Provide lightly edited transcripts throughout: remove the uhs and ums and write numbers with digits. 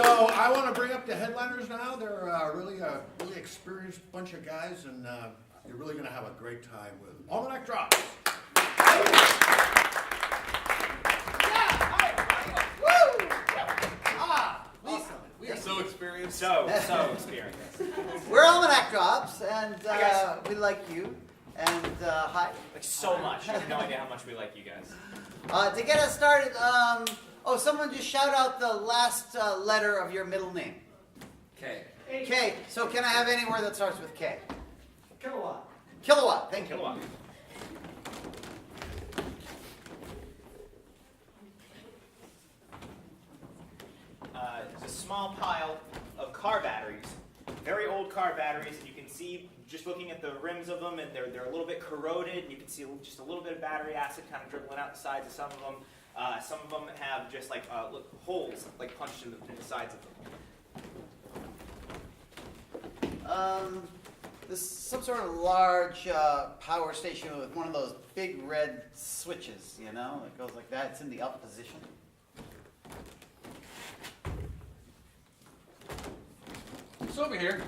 So I want to bring up the headliners now. They're really experienced bunch of guys, and you're really going to have a great time with Almanac Drops. We are so experienced. So experienced. We're Almanac Drops, and we like you. And hi. Like so much. You have no idea how much we like you guys. To get us started, someone just shout out the last letter of your middle name. K. K. So can I have any word that starts with K? Kilowatt. Kilowatt. Thank you. Kilowatt. There's a small pile of car batteries, very old car batteries, and you can see just looking at the rims of them, and they're a little bit corroded, and you can see just a little bit of battery acid kind of dribbling out the sides of some of them. Some of them have just like holes like punched in the sides of them. This is some sort of large power station with one of those big red switches, you know? It goes like that. It's in the up position. So over here,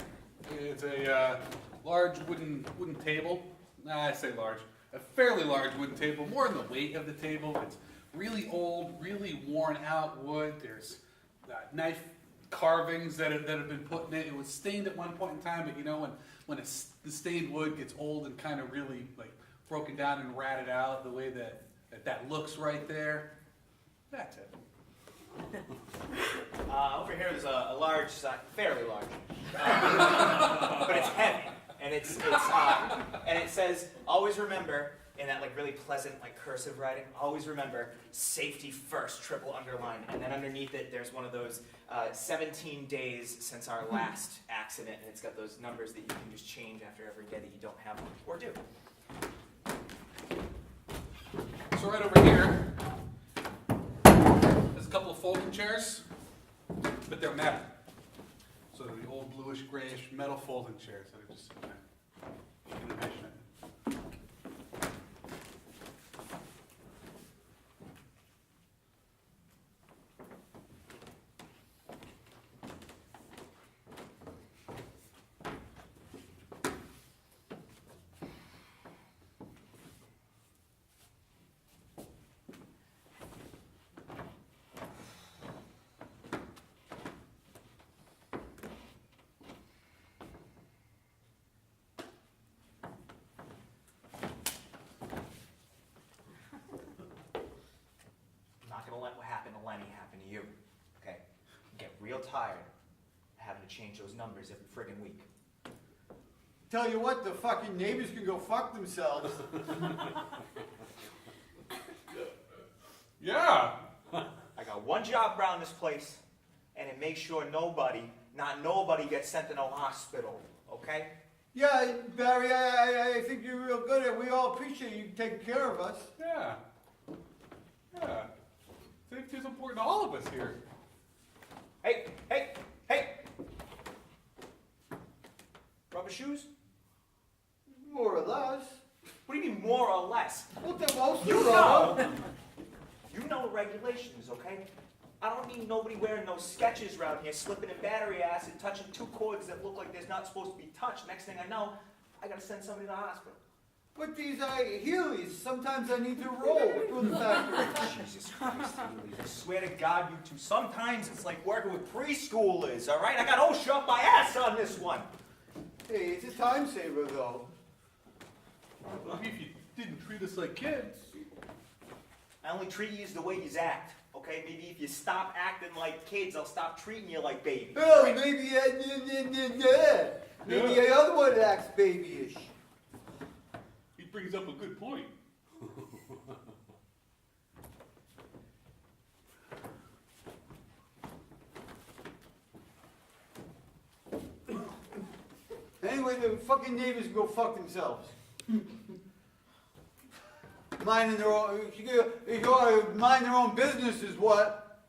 it's a large wooden table. I say large. A fairly large wooden table, more in the weight of the table. It's really old, really worn out wood. There's knife carvings that have been put in it. It was stained at one point in time, but you know when the stained wood gets old and kind of really like broken down and ratted out, the way that looks right there, that's it. Over here there's a large, fairly large, but it's heavy, and and it says, always remember, in that like really pleasant like cursive writing, always remember, safety first, triple underline, and then underneath it there's one of those 17 days since our last accident, and it's got those numbers that you can just change after every day that you don't have one, or do. So right over here, there's a couple of folding chairs, but they're metal. So they're the old bluish grayish metal folding chairs that are just, you can imagine it. Let what happened to Lenny happen to you, okay? You get real tired of having to change those numbers every friggin' week. Tell you what, the fucking neighbors can go fuck themselves. Yeah. I got one job around this place, and it makes sure nobody gets sent to no hospital, okay? Yeah, Barry, I think you're real good at it. We all appreciate you taking care of us. Yeah. Yeah. Safety is important to all of us here. Hey! Rubber shoes? More or less. What do you mean more or less? Well, they're most You rubber. know! You know the regulations, okay? I don't need nobody wearing no sketches around here, slipping in battery acid, touching two cords that look like they're not supposed to be touched. Next thing I know, I gotta send somebody to the hospital. But these are Heelys. Sometimes I need to roll through the factory. Jesus Christ, Haley, I swear to God, you two, sometimes it's like working with preschoolers, all right? I got OSHA up my ass on this one. Hey, it's a time saver, though. Well, if you didn't treat us like kids. I only treat you the way you act, okay? Maybe if you stop acting like kids, I'll stop treating you like babies. Oh, right? maybe the other one acts babyish. He brings up a good point. Anyway, the fucking neighbors can go fuck themselves. Minding their own, you gotta mind their own business is what?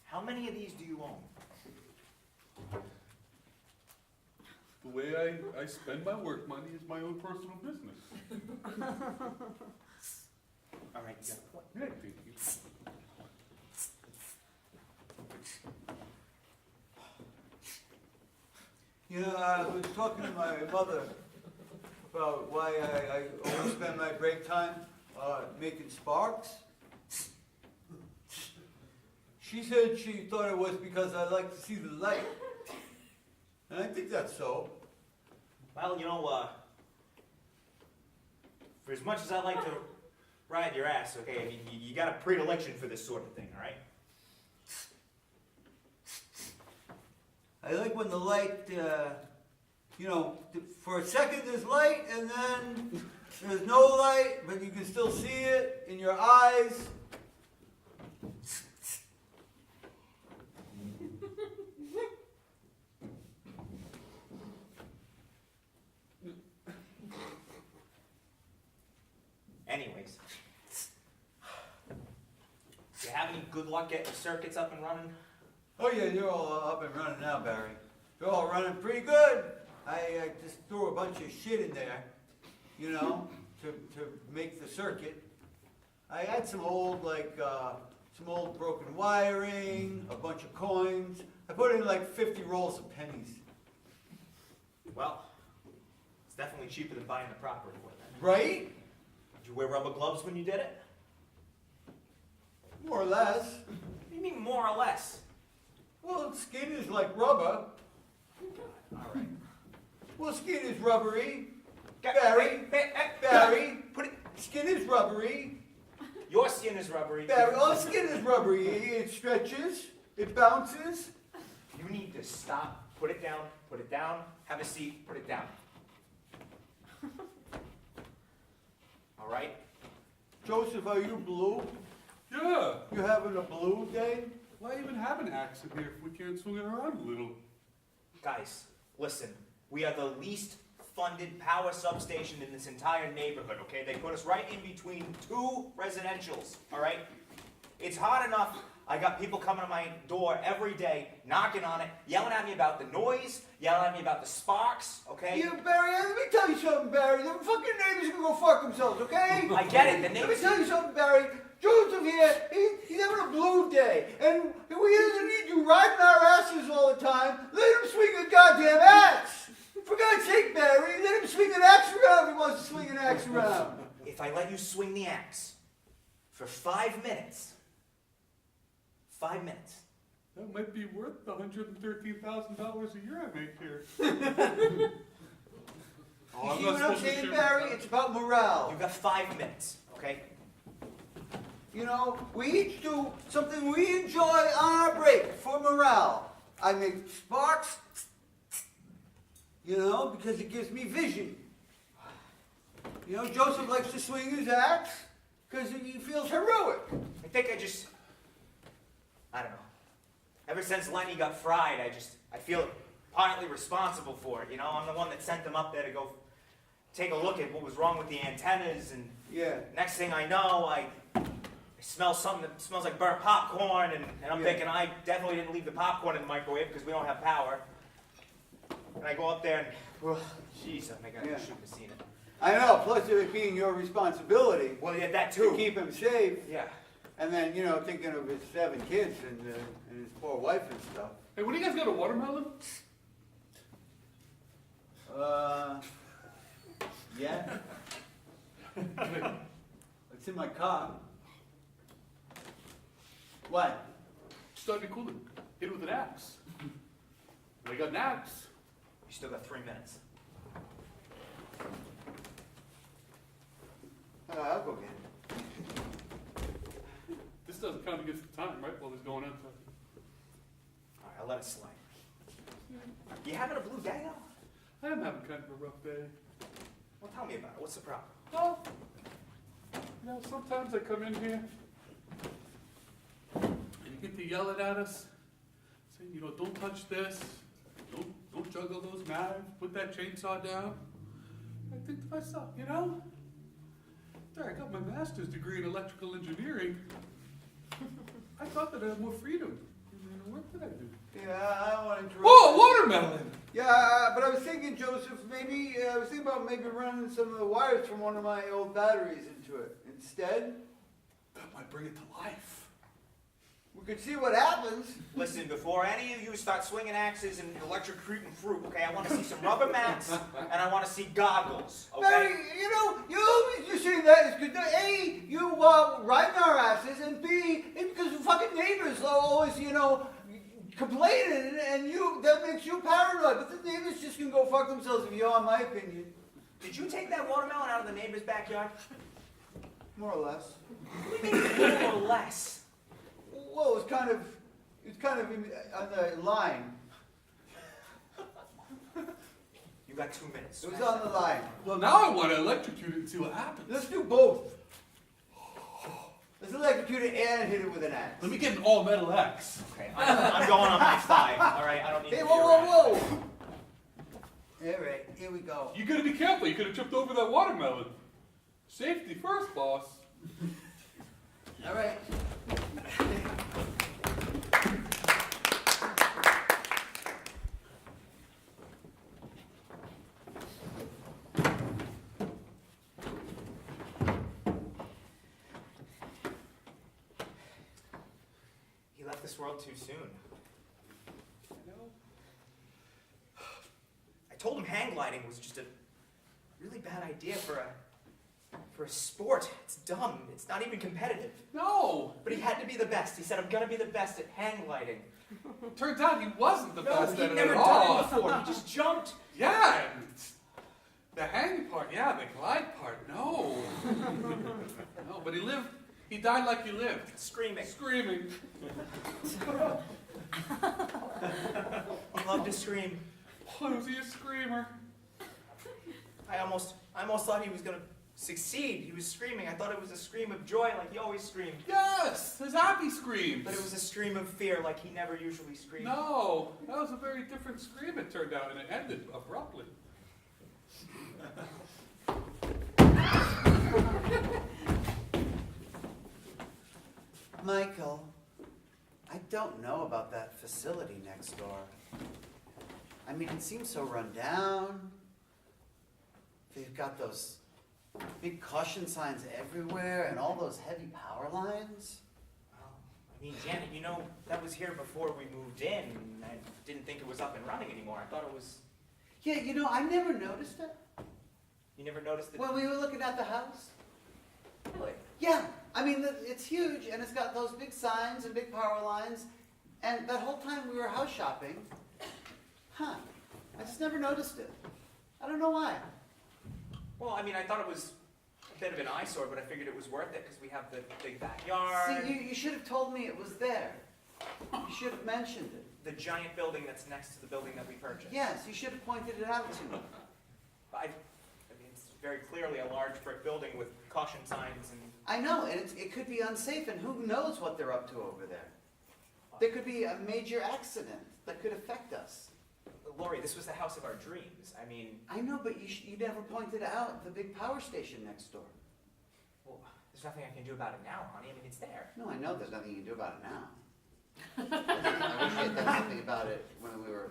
How many of these do you own? The way I spend my work money is my own personal business. All right, you got a point. Yeah, thank you. You know, I was talking to my mother about why I always spend my break time making sparks. She said she thought it was because I like to see the light. And I think that's so. Well, you know, for as much as I like to ride your ass, okay, I mean, you got a predilection for this sort of thing, all right? I like when the light, you know, for a second there's light and then there's no light, but you can still see it in your eyes. Anyways, you have any good luck getting the circuits up and running? Oh yeah, they're all up and running now, Barry. They're all running pretty good. I just threw a bunch of shit in there, you know, to make the circuit. I had some old, like, some old broken wiring, a bunch of coins. I put in like 50 rolls of pennies. Well, it's definitely cheaper than buying the proper equipment. Right? Did you wear rubber gloves when you did it? More or less. What do you mean more or less? Well, skin is like rubber. All right. Well, skin is rubbery. Ga- Barry, Hey, Barry, put it. skin is rubbery. Your skin is rubbery. Barry, all skin is rubbery. It stretches, it bounces. You need to stop. Put it down. Put it down. Have a seat. Put it down. All right. Joseph, are you blue? Yeah. You having a blue day? Why even have an axe in here if we can't swing it around a little? Guys, listen. We are the least funded power substation in this entire neighborhood, okay? They put us right in between two residentials, all right? It's hard enough. I got people coming to my door every day, knocking on it, yelling at me about the noise, yelling at me about the sparks, okay? Yeah, Barry, let me tell you something, Barry. The fucking neighbors can go fuck themselves, okay? I get it. The Let me neighbors. tell you something, Barry. Joseph here, he's having a blue day. And he doesn't need you riding our asses all the time. Let him swing a goddamn axe. For God's sake, Barry, let him swing an axe around if he wants to swing an axe around. If I let you swing the axe for 5 minutes, 5 minutes, That might be worth the $113,000 a year I make here. You see what I'm saying, Barry? It's about morale. you've got 5 minutes, okay? You know, we each do something we enjoy on our break for morale. I make sparks, you know, because it gives me vision. You know, Joseph likes to swing his axe because he feels heroic. I think I don't know. Ever since Lenny got fried, I feel partly responsible for it, you know? I'm the one that sent them up there to go take a look at what was wrong with the antennas, and Yeah. next thing I know, I smell something that smells like burnt popcorn, and I'm Yeah. thinking I definitely didn't leave the popcorn in the microwave because we don't have power. And I go up there and, jeez, oh my God, Yeah. I shouldn't have seen it. I know, plus it being your responsibility Well, yeah, that to too. keep him safe. Yeah. And then, you know, thinking of his 7 kids and his poor wife and stuff. Hey, when do you guys got a watermelon? Yeah. It's in my car. What? Started cooling. Hit it with an axe. I got an axe. You still got 3 minutes. I'll go get it. This doesn't count against the time, right? While it's going on. All right, I'll let it slide. You having a blue day now? I am having kind of a rough day. Well, tell me about it. What's the problem? Well, you know, sometimes I come in here and you get to yelling at us, saying, you know, don't touch this, don't juggle those knives, put that chainsaw down. I think to myself, you know, there, I got my master's degree in electrical engineering. I thought that I had more freedom in the work that I do. Yeah, I don't want to interrupt. Whoa, watermelon! Yeah, but I was thinking, Joseph, maybe, I was thinking about maybe running some of the wires from one of my old batteries into it instead. That might bring it to life. We could see what happens. Listen, before any of you start swinging axes and electrocuting fruit, okay, I want to see some rubber mats and I want to see goggles, okay? Barry, you saying that is good. A, you riding our asses, and B, it's because fucking neighbors are always, complaining, and that makes you paranoid. But the neighbors just can go fuck themselves if you want my opinion. Did you take that watermelon out of the neighbor's backyard? More or less. What do you mean, more or less? Well, it was kind of on the line. You got 2 minutes. It was on the line. Well, now I want to electrocute it and see what happens. Let's do both. Let's electrocute it and hit it with an axe. Let me get an all-metal axe. Okay, I'm going on my 5, all right? I don't need Hey, to whoa! All right, here we go. You gotta be careful. You could have tripped over that watermelon. Safety first, boss. All right. He left this world too soon. I know. I told him hang gliding was just a really bad idea for a sport. It's dumb. It's not even competitive. No. But he had to be the best. He said, I'm gonna be the best at hang gliding. Turns out he wasn't the No, best he'd at it never at done all. it before. He just jumped. Yeah. The hang part, yeah. The glide part, no. No, but he died like he lived. Screaming. Screaming. He loved to scream. Was he a screamer? I almost thought he was gonna succeed. He was screaming. I thought it was a scream of joy like he always screamed. Yes, his happy screams. But it was a scream of fear like he never usually screamed. No, that was a very different scream it turned out, and it ended abruptly. Michael, I don't know about that facility next door. I mean, it seems so run down. They've got those big caution signs everywhere and all those heavy power lines. Well, I mean, Janet, that was here before we moved in. And I didn't think it was up and running anymore. I thought it was. Yeah, I never noticed it You never noticed it? when we were looking at the house. Really? Yeah, I mean, it's huge, and it's got those big signs and big power lines, and that whole time we were house shopping, I just never noticed it. I don't know why. Well, I mean, I thought it was a bit of an eyesore, but I figured it was worth it because we have the big backyard. See, you should have told me it was there. You should have mentioned it. The giant building that's next to the building that we purchased. Yes, you should have pointed it out to me. I mean, it's very clearly a large brick building with caution signs and. I know, and it could be unsafe, and who knows what they're up to over there. There could be a major accident that could affect us. Lori, this was the house of our dreams. I mean, I know, but you never pointed out the big power station next door. well, there's nothing I can do about it now, honey. I mean, it's there. No, I know there's nothing you can do about it now. I wish you had done something about it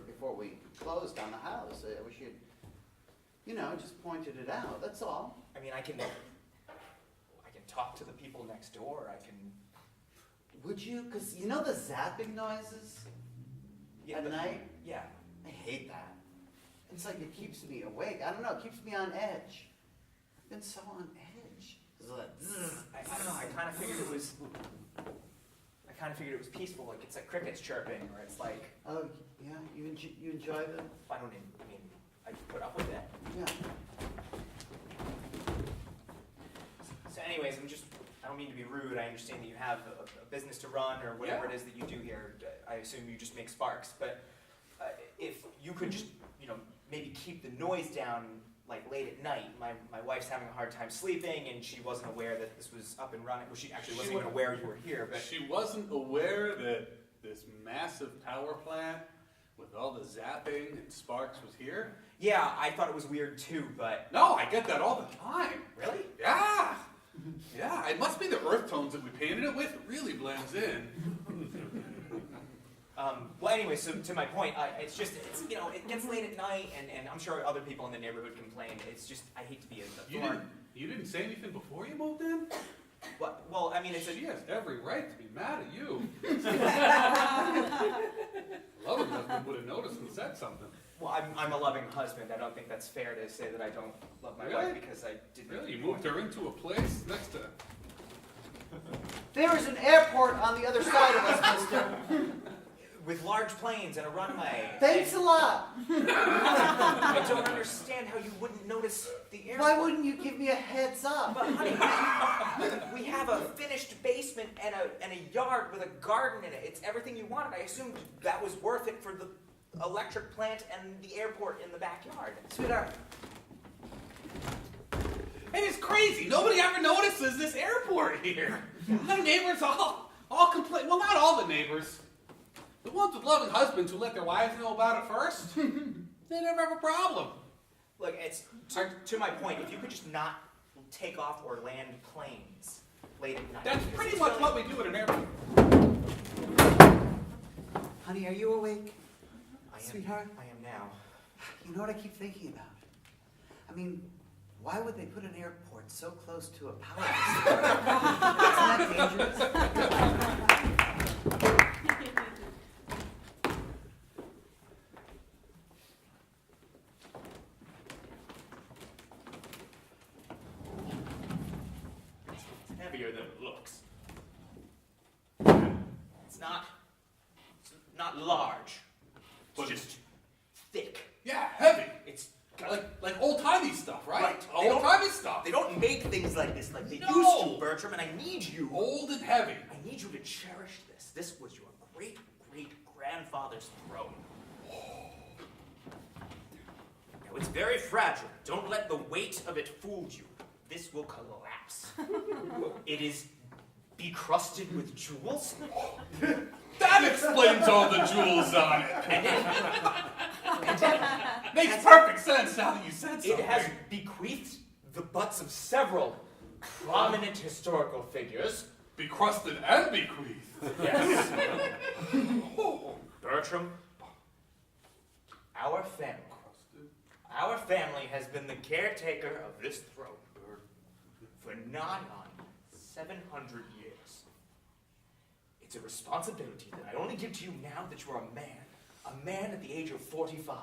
before we closed on the house. I wish you'd, just pointed it out, that's all. I mean, I can talk to the people next door. I can. Would you? Because the zapping noises at night? Yeah. I hate that. It's like it keeps me awake. I don't know, it keeps me on edge. I've been so on edge. It's like, I don't know. I kind of figured it was peaceful. Like it's like crickets chirping, or it's like. oh, yeah, you enjoy them? I mean, I put up with it. Yeah. So anyways, I don't mean to be rude. I understand that you have a business to run or whatever it is that you do here. I assume you just make sparks. But if you could just, maybe keep the noise down like late at night. My wife's having a hard time sleeping and she wasn't aware that this was up and running. Well, she actually wasn't even aware you were here. But She wasn't aware that this massive power plant with all the zapping and sparks was here. yeah, I thought it was weird too, but No, I get that all the time. really? Yeah. Yeah, it must be the earth tones that we painted it with. It really blends in. Well, anyway, so to my point, it gets late at night, and I'm sure other people in the neighborhood complain. It's just, I hate to be a thorn. You didn't say anything before you moved in? Well, I mean, it's She has every right to be mad at you. Loving husband would have noticed and said something. well, I'm a loving husband. I don't think that's fair to say that I don't love my Really? wife because I didn't. Really? You moved her into a place next to... There is an airport on the other side of us, mister. With large planes and a runway. Thanks a lot. I don't understand how you wouldn't notice the airport. Why wouldn't you give me a heads up? But honey, we have a finished basement and a yard with a garden in it. It's everything you wanted. I assumed that was worth it for the electric plant and the airport in the backyard. Sweetheart, And it's crazy. Nobody ever notices this airport here. The neighbors all complain. Well, not all the neighbors. The ones with loving husbands who let their wives know about it first, they never have a problem. Look, it's to my point. If you could just not take off or land planes late at night. That's because pretty it's much really- what we do at an airport. honey, are you awake? I am, Sweetheart? I am now. You know what I keep thinking about? I mean, why would they put an airport so close to a power facility? Isn't that dangerous? It's heavier than it looks. It's not large. It's But just thick. Yeah, heavy. It's Like old-timey stuff, right? Right. They don't- Old-timey stuff. They don't make things like this like they No. used to, Bertram, and I need you. Old and heavy. I need you to cherish this. This was your great-great-grandfather's throne. Now, it's very fragile. Don't let the weight of it fool you. This will collapse. It is becrusted with jewels, That explains all the jewels on it. and Makes perfect sense now that you said something. it has bequeathed the butts of several prominent historical figures. Becrusted and bequeathed. Yes. Bertram, our family has been the caretaker of this throne for nigh on 700 years. It's a responsibility that I only give to you now that you are a man at the age of 45.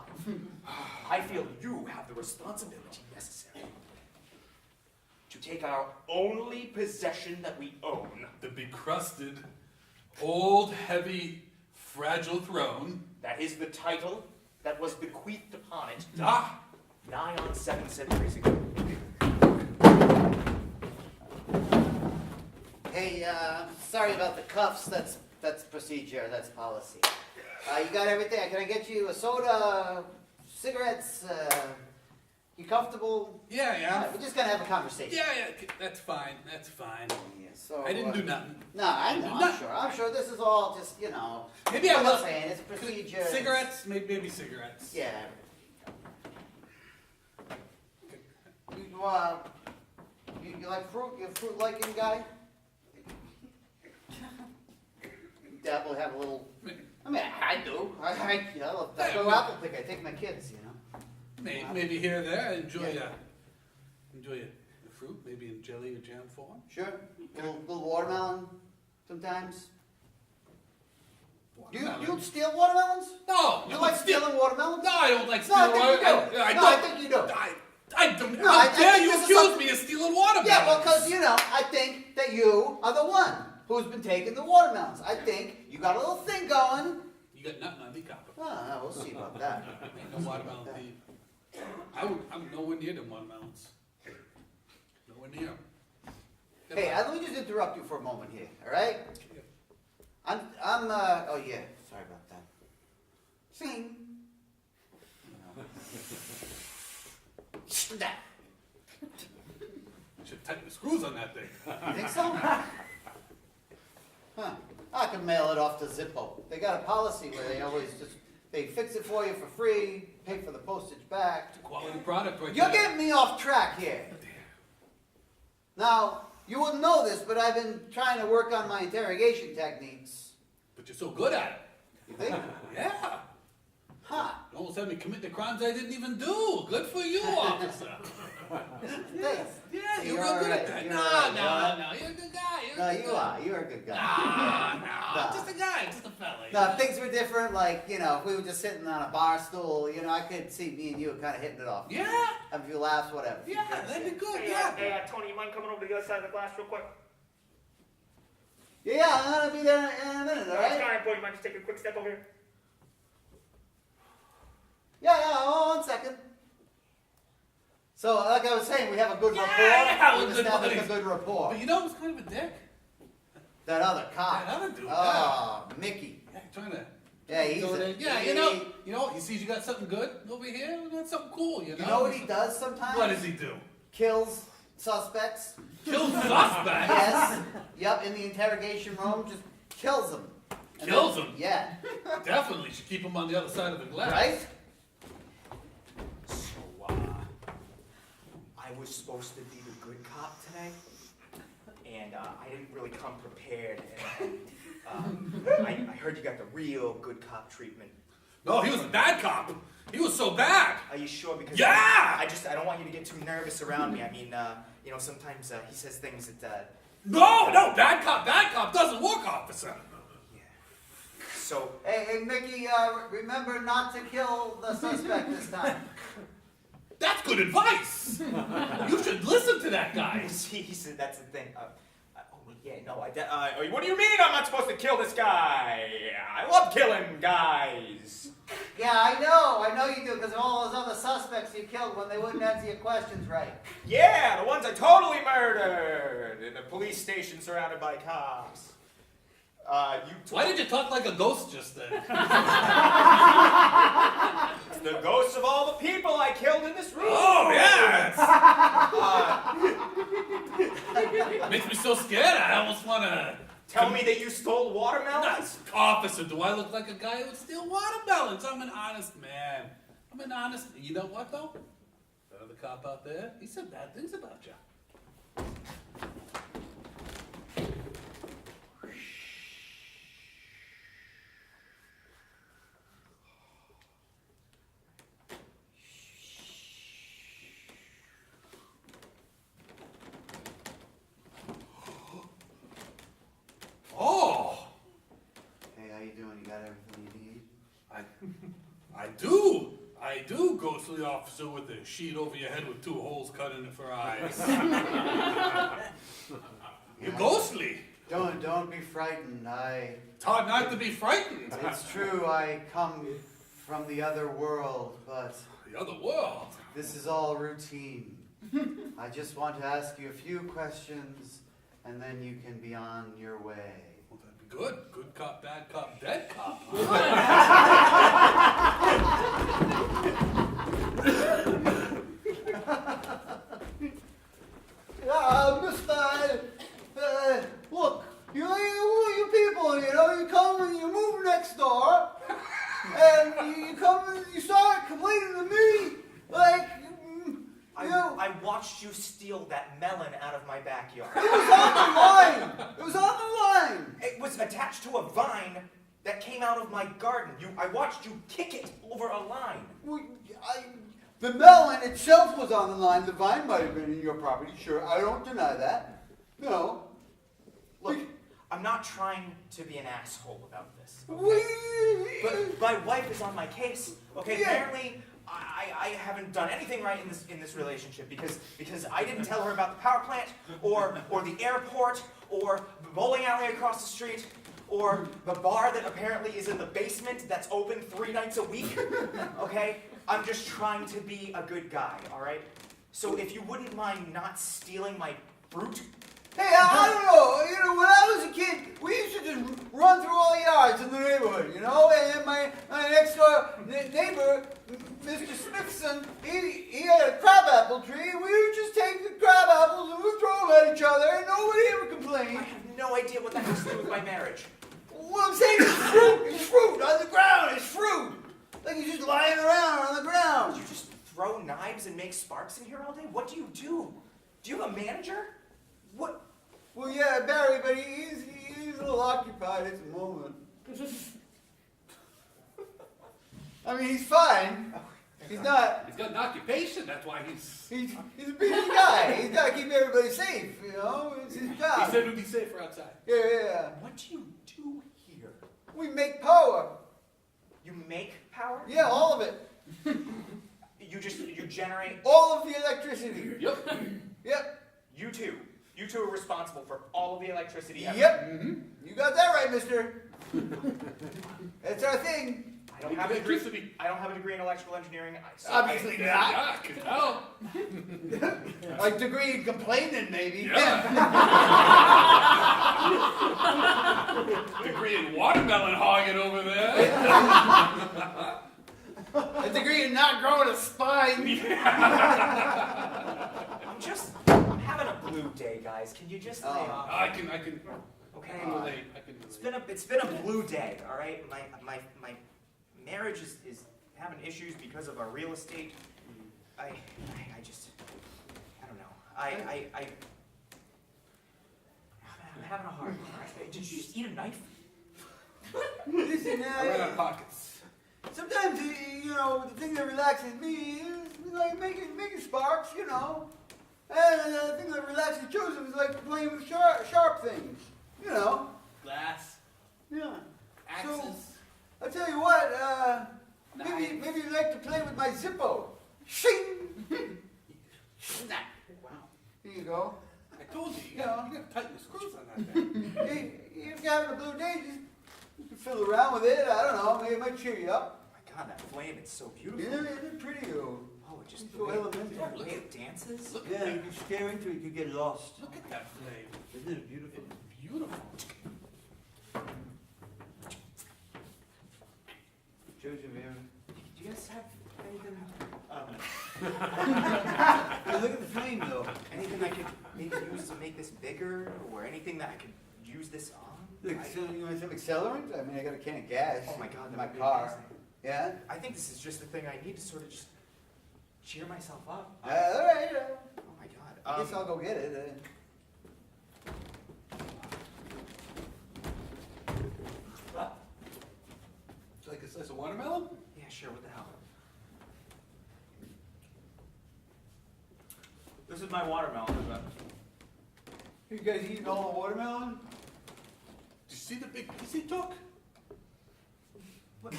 I feel you have the responsibility necessary to take our only possession that we own. The becrusted, old, heavy, fragile throne. That is the title that was bequeathed upon it Ah, nigh on 7 centuries ago. Hey, sorry about the cuffs. That's procedure. That's policy. You got everything? Can I get you a soda, cigarettes? You comfortable? yeah. We're just gonna have a conversation. Yeah, that's fine. Yeah, so, I didn't do nothing. No, I know. No. I'm sure. This is all just, Maybe I'm I not will. saying it's procedure. Cigarettes? Maybe cigarettes. Yeah. You like fruit? You a fruit liking guy? Dad will have a little. I mean, I do. I love that. Go apple pick. I take my kids. Maybe here or there. Enjoy Yeah. the fruit. Maybe in jelly or jam form. Sure. Little watermelon sometimes. You steal watermelons? No, You like stealing watermelons? No, I don't like No, I stealing think you do. water. I No, don't. I think you do. I don't. No, I How dare think you this is accuse something- me of stealing watermelons? Yeah, well, because, I think that you are the one who's been taking the watermelons. I think you got a little thing going. You got nothing on me, copper. Oh, we'll see about that. Ain't no watermelon thief. I'm nowhere near them watermelons. Nowhere near 'em. Hey, let me just interrupt you for a moment here, all right? Oh yeah, sorry about that. Sing. That. Should tighten the screws on that thing. You think so? Huh. I can mail it off to Zippo. They got a policy where they fix it for you for free, pay for the postage back. Quality product right You're there. getting me off track here. Now, you wouldn't know this, but I've been trying to work on my interrogation techniques. But you're so good at it. You think? Yeah. Huh. You almost had me commit the crimes I didn't even do. Good for you, officer. Thanks. Yeah, So you're you're real good all at right. that. You're all right. No, you're a good guy. No, you are. You're a good guy. No, Nah. just a guy, just a fella. No, if things were different, like, if we were just sitting on a bar stool, I could see me and you kind of hitting it off. Yeah, Have a few laughs, whatever. yeah, that'd be good, Hey, yeah. Tony, you mind coming over to the other side of the glass real quick? Yeah, I'm gonna be there in a minute, all It's right? kind of important. You mind just take a quick step over here? Yeah, hold on 1 second. So, like I was saying, we have a good Yeah, rapport. yeah, we're We've good established a buddies. good rapport. But you know who's kind of a dick? That other cop. That other dude, Oh, Mickey. Yeah, trying to... Yeah, he's go a, there. Yeah, you know, he sees you got something good over here, we got something cool, you know? You know what he does sometimes? What does he do? Kills suspects. Kills suspects? Yes. Yep, in the interrogation room, just kills them. And Kills then- them? Yeah. Definitely should keep him on the other side of the glass. Right? So, I was supposed to be the good cop today, and I didn't really come prepared. And I heard you got the real good cop treatment. No, he was a bad cop. He was so bad. Are you sure? Because Yeah! I don't want you to get too nervous around me. I mean, sometimes he says things that. No, bad cop doesn't work, officer. So Hey, Mickey, remember not to kill the suspect this time. That's good advice. You should listen to that guy. he said that's the thing. What do you mean I'm not supposed to kill this guy? I love killing guys. Yeah, I know you do, because of all those other suspects you killed when they wouldn't answer your questions right. Yeah, the ones I totally murdered in a police station surrounded by cops. Why did you talk like a ghost just then? It's the ghosts of all the people I killed in this room. Oh, yeah. Makes me so scared. I almost want to... Tell me that you stole watermelons? Officer, do I look like a guy who would steal watermelons? I'm an honest man. You know what, though? That other cop out there, he said bad things about you. Oh! Hey, how you doing? You got everything you need? I do, ghostly officer with a sheet over your head with 2 holes cut in it for eyes. You're ghostly. Don't be frightened. It's hard not to be frightened. It's true, I come from the other world, but The other world. this is all routine. I just want to ask you a few questions, and then you can be on your way. Well, that'd be good. Good cop, bad cop, dead cop. Mister, look, you people, you come and you move next door, and you come and you start complaining to me, like, I watched you steal that melon out of my backyard. it was on the line. It was on the line. It was attached to a vine that came out of my garden. I watched you kick it over a line. The melon itself was on the line. The vine might have been in your property. Sure, I don't deny that. No. Look, I'm not trying to be an asshole about this. We- But my wife is on my case. Okay, Yeah. apparently I haven't done anything right in this relationship because I didn't tell her about the power plant or the airport or the bowling alley across the street or the bar that apparently is in the basement that's open 3 nights a week. Okay? I'm just trying to be a good guy, all right? So if you wouldn't mind not stealing my fruit. Hey, I don't know. When I was a kid, we used to just run through all the yards in the neighborhood, and my next door neighbor, Mr. Smithson, he had a crabapple tree, and we would just take the crab apples and we'd throw them at each other, and nobody ever I complained. have no idea what that has to do with my marriage. What I'm saying is fruit. It's fruit on the ground. It's fruit. Like he's just lying around on the ground. You just throw knives and make sparks in here all day? What do you do? Do you have a manager? What? Well, yeah, Barry, but he's a little occupied at the moment. I mean, he's fine. Oh, He's not. He's got an occupation. That's why he's. He's a busy guy. He's got to keep everybody safe, you know? It's his He job. said it would be safer outside. Yeah. What do you do here? We make power. You make power? Yeah, all of it. You generate. All of the electricity. Yep. Yep. You two are responsible for all of the electricity ever. Yep. Mm-hmm. You got that right, mister. That's our thing. I don't have a degree. Electricity. I don't have a degree in electrical engineering. Obviously not. Yeah, I can tell. A degree in complaining, maybe. Yeah. Degree in watermelon hogging over there. A degree in not growing a spine. I'm having a blue day, guys. Can you just lay off? I can. Okay. I can relate. I can relate. It's been a blue day, all right? My marriage is having issues because of our real estate. I don't know. I'm having a hard time. Did you just eat a knife? Listen, I ran out of pockets. sometimes, you know, the thing that relaxes me is like making sparks, you know. And the thing that relaxes Joseph is like playing with sharp things, you know. Glass. Yeah. Axes. So, I'll tell you what, maybe you'd like to play with my Zippo. Shing! Snap. Wow. Here you go. I told you. You gotta tighten the screws on that thing. Hey, if you're having a blue day, just you can fiddle around with it. I don't know, maybe it might cheer you up. Oh my God, that flame, it's so beautiful. Isn't it pretty though? Oh, it just It's so elemental. the way it dances. Look Yeah, at if that. you stare into it, you get lost. Look at that flame. Isn't it beautiful? Beautiful. Joseph, Do you guys have anything? hey, look at the flame though. Anything I could maybe use to make this bigger, or anything that I could use this on? Look, so you want some accelerant? I mean, I got a can of gas. Oh my God, in that my would be car. amazing. Yeah. I think this is just the thing I need to sort of just cheer myself up. All right. Oh my I God. guess I'll go get it. Like a slice of watermelon? Yeah, sure. What the hell? This is my watermelon. You guys eating all the watermelon? Did you see the big piece he took? What?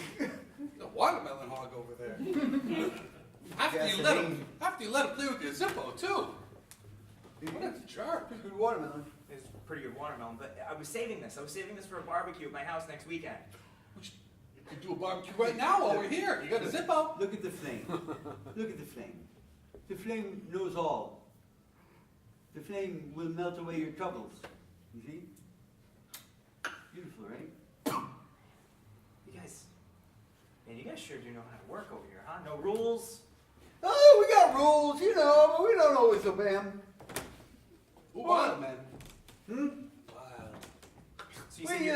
The watermelon hog over there. After you let him play with your Zippo too. What a jerk. Good watermelon. It's pretty good watermelon, but I was saving this. I was saving this for a barbecue at my house next weekend. You could do a barbecue right now while we're here. You got a Zippo. Look at the flame. Look at the flame. The flame knows all. The flame will melt away your troubles. You see? Beautiful, right? You guys sure do know how to work over here, huh? No rules? Oh, we got rules, you know, but we don't always obey them. Wild man. Hmm? Wild. So you We,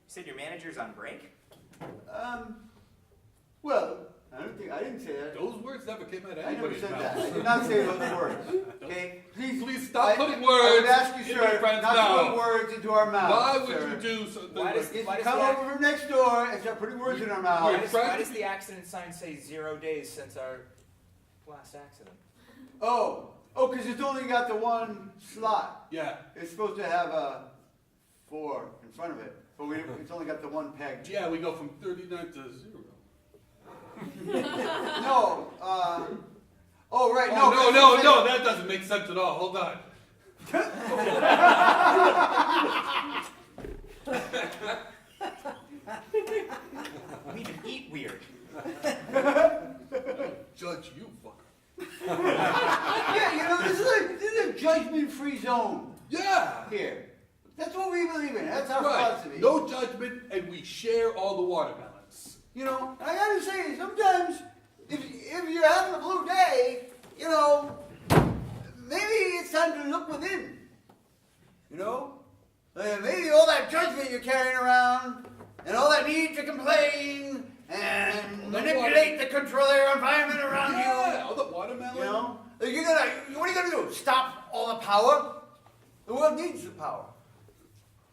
said your manager's on break? well, I didn't say that. Those words never came out of I never anybody's said mouth. that. I did not say those words. Okay? Please stop putting I words would ask you, in my sir, friend's not to mouth. put words into our mouths. Why would sir. you do something Why like does- this? If Why you does come that- over from next door and start putting words in our Why mouths. does, Frank- why does the accident sign say 0 days since our last accident? Oh, because it's only got the one slot. Yeah. It's supposed to have a 4 in front of it, but it's only got the one peg. Yeah, we go from 39 to 0. No, oh right, No, that doesn't make sense at all. Hold on. We even eat weird. Judge you, fucker. Yeah, you know, this is a judgment-free zone Yeah. here. That's what we believe in. That's our Right. philosophy. No judgment, and we share all the watermelons. You know, and I gotta say, sometimes if you're having a blue day, you know, maybe it's time to look within. You know, maybe all that judgment you're carrying around, and all that need to complain and manipulate the control your environment around Yeah, all the watermelon. you. You know, what are you gonna do? Stop all the power? The world needs the power.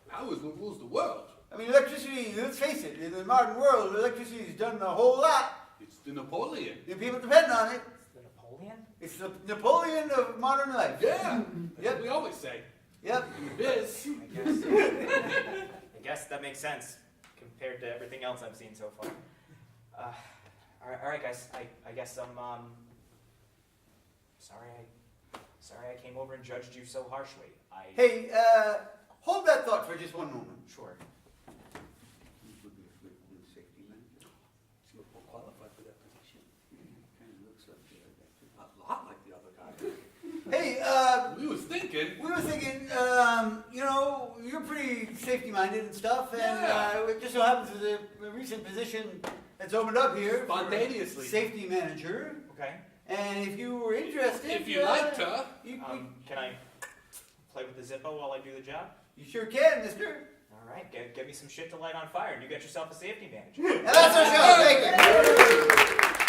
Power is what rules the world. I mean, electricity, let's face it, in the modern world, electricity has done a whole lot It's the Napoleon. The people depend on it. The Napoleon? It's the Napoleon of modern life. Yeah, that's Yep. what we always say. Yep. In the biz. I guess that makes sense compared to everything else I've seen so far. All right, guys. I guess I'm sorry I came over and judged you so harshly. Hey, hold that thought for just one moment. Sure. This would be a good public safety manager. He's more qualified for that position. Kind of looks like a lot like the other guy. Hey, We was thinking. we were thinking, you know, you're pretty safety-minded and stuff, and Yeah. it just so happens there's a recent position that's opened up here. for Spontaneously. Safety manager. Okay. And if you were interested, If you like to. Can I play with the Zippo while I do the job? you sure can, mister. All right. Get me some shit to light on fire, and you get yourself a safety manager. And that's our show. Thank you.